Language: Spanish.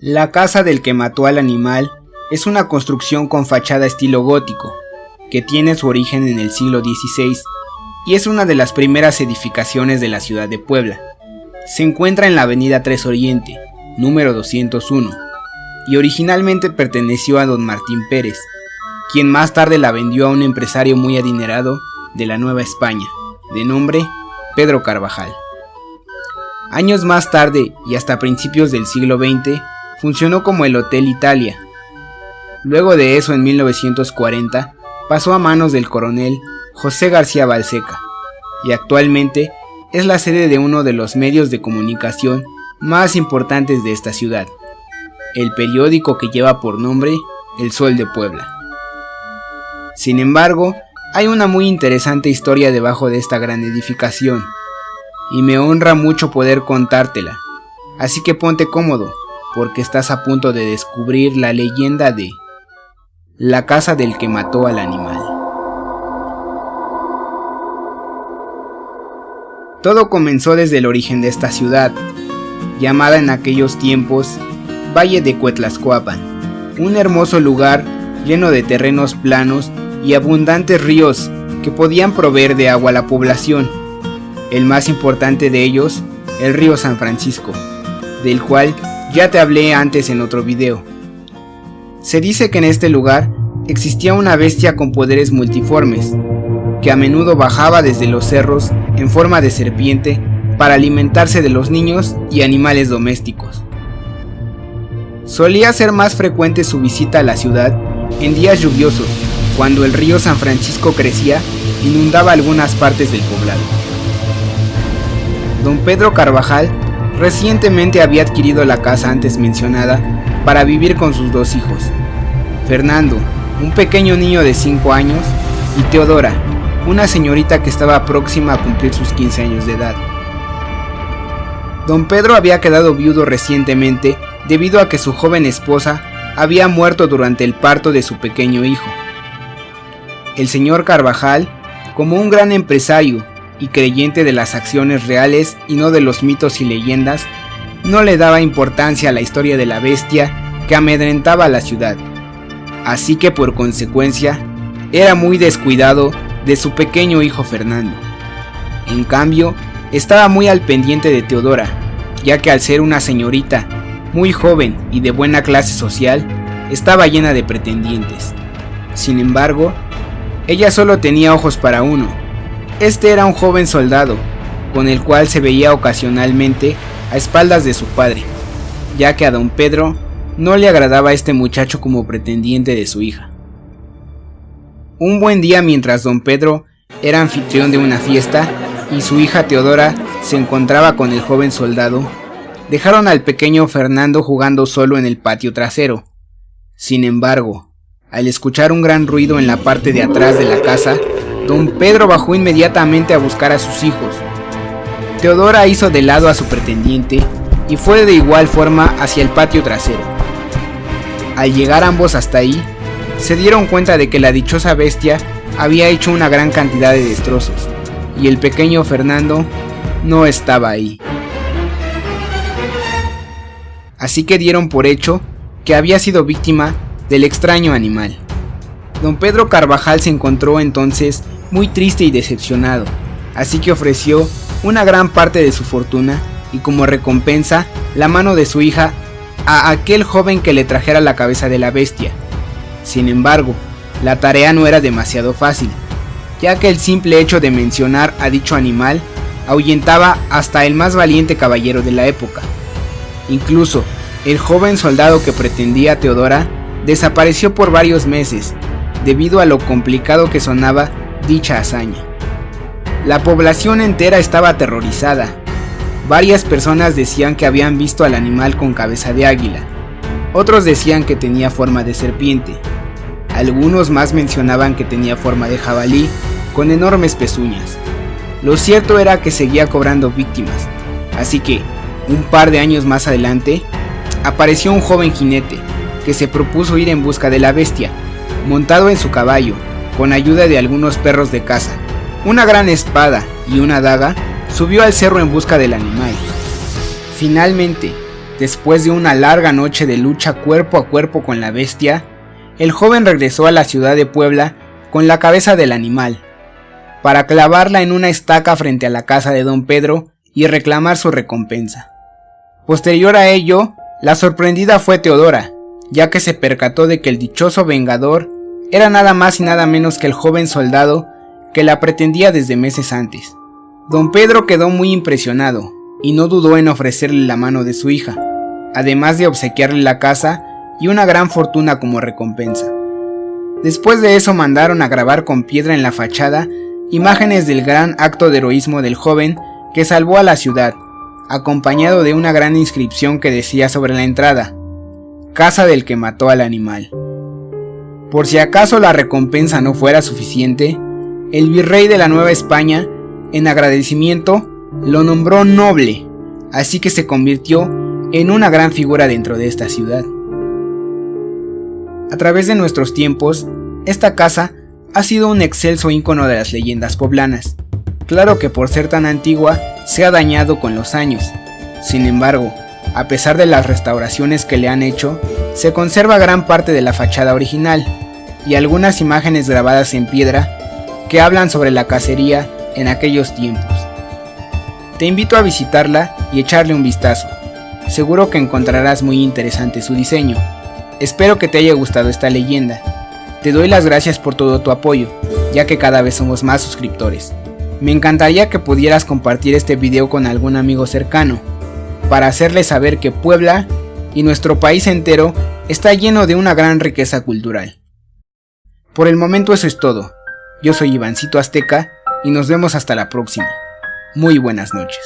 La casa del que mató al animal es una construcción con fachada estilo gótico, que tiene su origen en el siglo XVI y es una de las primeras edificaciones de la ciudad de Puebla. Se encuentra en la avenida 3 Oriente, número 201, y originalmente perteneció a don Martín Pérez, quien más tarde la vendió a un empresario muy adinerado de la Nueva España, de nombre Pedro Carvajal. Años más tarde y hasta principios del siglo XX, funcionó como el Hotel Italia. Luego de eso, en 1940, pasó a manos del coronel José García Balseca, y actualmente es la sede de uno de los medios de comunicación más importantes de esta ciudad, el periódico que lleva por nombre El Sol de Puebla. Sin embargo, hay una muy interesante historia debajo de esta gran edificación, y me honra mucho poder contártela, así que ponte cómodo, porque estás a punto de descubrir la leyenda de la casa del que mató al animal. Todo comenzó desde el origen de esta ciudad, llamada en aquellos tiempos Valle de Cuetlascoapan, un hermoso lugar lleno de terrenos planos y abundantes ríos que podían proveer de agua a la población. El más importante de ellos, el río San Francisco, del cual ya te hablé antes en otro video. Se dice que en este lugar existía una bestia con poderes multiformes, que a menudo bajaba desde los cerros en forma de serpiente para alimentarse de los niños y animales domésticos. Solía ser más frecuente su visita a la ciudad en días lluviosos, cuando el río San Francisco crecía e inundaba algunas partes del poblado. Don Pedro Carvajal recientemente había adquirido la casa antes mencionada para vivir con sus dos hijos, Fernando, un pequeño niño de 5 años, y Teodora, una señorita que estaba próxima a cumplir sus 15 años de edad. Don Pedro había quedado viudo recientemente debido a que su joven esposa había muerto durante el parto de su pequeño hijo. El señor Carvajal, como un gran empresario y creyente de las acciones reales y no de los mitos y leyendas, no le daba importancia a la historia de la bestia que amedrentaba a la ciudad. Así que por consecuencia, era muy descuidado de su pequeño hijo Fernando. En cambio, estaba muy al pendiente de Teodora, ya que al ser una señorita muy joven y de buena clase social, estaba llena de pretendientes. Sin embargo, ella solo tenía ojos para uno. Este era un joven soldado, con el cual se veía ocasionalmente a espaldas de su padre, ya que a don Pedro no le agradaba a este muchacho como pretendiente de su hija. Un buen día, mientras don Pedro era anfitrión de una fiesta y su hija Teodora se encontraba con el joven soldado, dejaron al pequeño Fernando jugando solo en el patio trasero. Sin embargo, al escuchar un gran ruido en la parte de atrás de la casa, don Pedro bajó inmediatamente a buscar a sus hijos. Teodora hizo de lado a su pretendiente y fue de igual forma hacia el patio trasero. Al llegar ambos hasta ahí, se dieron cuenta de que la dichosa bestia había hecho una gran cantidad de destrozos, y el pequeño Fernando no estaba ahí. Así que dieron por hecho que había sido víctima del extraño animal. Don Pedro Carvajal se encontró entonces muy triste y decepcionado, así que ofreció una gran parte de su fortuna y como recompensa la mano de su hija a aquel joven que le trajera la cabeza de la bestia. Sin embargo, la tarea no era demasiado fácil, ya que el simple hecho de mencionar a dicho animal ahuyentaba hasta el más valiente caballero de la época. Incluso, el joven soldado que pretendía a Teodora desapareció por varios meses, debido a lo complicado que sonaba dicha hazaña. La población entera estaba aterrorizada. Varias personas decían que habían visto al animal con cabeza de águila, otros decían que tenía forma de serpiente, algunos más mencionaban que tenía forma de jabalí con enormes pezuñas. Lo cierto era que seguía cobrando víctimas, así que, un par de años más adelante, apareció un joven jinete que se propuso ir en busca de la bestia, montado en su caballo, con ayuda de algunos perros de caza, una gran espada y una daga. Subió al cerro en busca del animal. Finalmente, Después de una larga noche de lucha cuerpo a cuerpo con la bestia, el joven regresó a la ciudad de Puebla con la cabeza del animal, para clavarla en una estaca frente a la casa de don Pedro y reclamar su recompensa. Posterior a ello, la sorprendida fue Teodora, ya que se percató de que el dichoso vengador era nada más y nada menos que el joven soldado que la pretendía desde meses antes. Don Pedro quedó muy impresionado y no dudó en ofrecerle la mano de su hija, además de obsequiarle la casa y una gran fortuna como recompensa. Después de eso mandaron a grabar con piedra en la fachada imágenes del gran acto de heroísmo del joven que salvó a la ciudad, acompañado de una gran inscripción que decía sobre la entrada: casa del que mató al animal. Por si acaso la recompensa no fuera suficiente, el virrey de la Nueva España, en agradecimiento, lo nombró noble, así que se convirtió en una gran figura dentro de esta ciudad. A través de nuestros tiempos, esta casa ha sido un excelso ícono de las leyendas poblanas. Claro que por ser tan antigua, se ha dañado con los años. Sin embargo, a pesar de las restauraciones que le han hecho, se conserva gran parte de la fachada original y algunas imágenes grabadas en piedra que hablan sobre la cacería en aquellos tiempos. Te invito a visitarla y echarle un vistazo. Seguro que encontrarás muy interesante su diseño. Espero que te haya gustado esta leyenda. Te doy las gracias por todo tu apoyo, ya que cada vez somos más suscriptores. Me encantaría que pudieras compartir este video con algún amigo cercano, para hacerle saber que Puebla y nuestro país entero está lleno de una gran riqueza cultural. Por el momento eso es todo. Yo soy Ivancito Azteca y nos vemos hasta la próxima. Muy buenas noches.